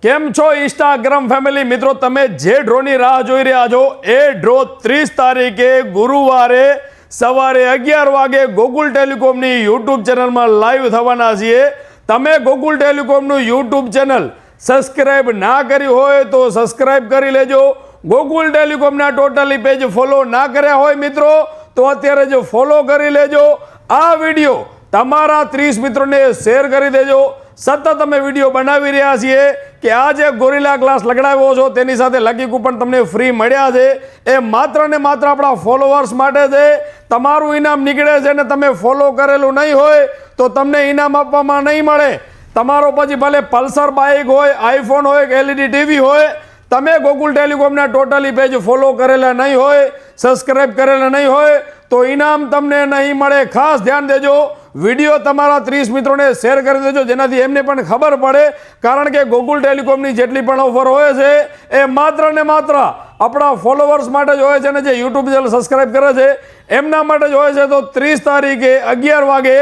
કેમ છો Instagram family મિત્રો, તમે જે ડ્રોની રાહ જોઈ રહ્યા છો એ ડ્રો 30 તારીખે ગુરુવારે સવારે 11 વાગે ગોકુલ ટેલિકોમની યુટ્યુબ ચેનલમાં લાઈવ થવાના છીએ। તમે ગોકુલ ટેલિકોમનું યુટ્યુબ ચેનલ સબસ્ક્રાઇબ ના કરી હોય તો સબસ્ક્રાઇબ કરી લેજો। ગોકુલ ટેલિકોમના ટોટલી પેજ ફોલો ના કર્યા હોય મિત્રો તો અત્યારે જ ફોલો કરી લેજો। આ વિડીયો તમારા 30 મિત્રોને શેર કરી દેજો। સતત અમે વિડીયો બનાવી રહ્યા છીએ કે આ જે ગોરિલા ગ્લાસ લગાડ્યો છો તેની સાથે લકી કૂપન તમને ફ્રી મળ્યા છે, એ માત્ર ને માત્ર આપણા ફોલોવર્સ માટે છે। તમારું ઇનામ નીકળે છે ને તમે ફોલો કરેલું નહીં હોય તો તમને ઇનામ આપવામાં નહીં મળે। તમારો પછી ભલે પલ્સર બાઇક હોય, આઈફોન હોય કે એલઈડી ટીવી હોય, તમે ગોકુલ ટેલિકોમના ટોટલી પેજ ફોલો કરેલા નહીં હોય, સબસ્ક્રાઇબ કરેલા નહીં હોય તો ઇનામ તમને નહીં મળે। ખાસ ધ્યાન દેજો, વિડીયો તમારા 30 મિત્રોને શેર કરી દેજો જેનાથી એમને પણ ખબર પડે, કારણ કે ગોકુલ ટેલિકોમની જેટલી પણ ઓફર હોય છે એ માત્ર ને માત્ર આપણા ફોલોવર્સ માટે જ હોય છે અને જે યુટ્યુબ ચેનલ સબસ્ક્રાઇબ કરે છે એમના માટે જ હોય છે। તો 30 તારીખે 11 વાગે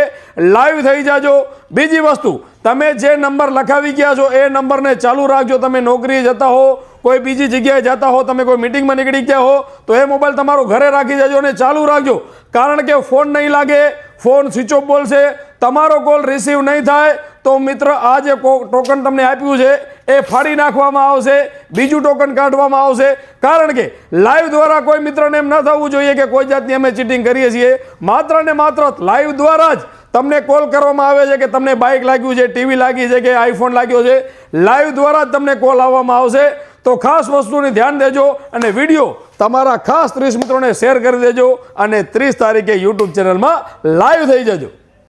લાઈવ થઈ જાજો। બીજી વસ્તુ, તમે જે નંબર લખાવી ગયા છો એ નંબરને ચાલુ રાખજો। તમે નોકરીએ જતા હો, કોઈ બીજી જગ્યાએ જતા હો, તમે કોઈ મિટિંગમાં નીકળી ગયા હો તો એ મોબાઈલ તમારો ઘરે રાખી દેજો અને ચાલુ રાખજો, કારણ કે ફોન નહીં લાગે, ફોન સ્વિચ ઓફ બોલશે, તમારો કોલ રિસીવ નહીં થાય તો મિત્ર આ જે ટોકન તમને આપ્યું છે એ ફાડી નાખવામાં આવશે, બીજું ટોકન કાઢવામાં આવશે। કારણ કે લાઈવ દ્વારા કોઈ મિત્રને એમ ન થવું જોઈએ કે કોઈ જાતની અમે ચીટિંગ કરીએ છીએ। માત્ર ને માત્ર લાઈવ દ્વારા જ તમને કોલ કરવામાં આવે છે કે તમને બાઇક લાગ્યું છે, ટીવી લાગી છે કે આઈફોન લાગ્યો છે, લાઈવ દ્વારા જ તમને કોલ આવવામાં આવશે। તો ખાસ વસ્તુને ધ્યાન દેજો અને વિડીયો તમારા ખાસ 30 મિત્રોને શેર કરી દેજો અને 30 તારીખે યુટ્યુબ ચેનલમાં લાઈવ થઈ જજો।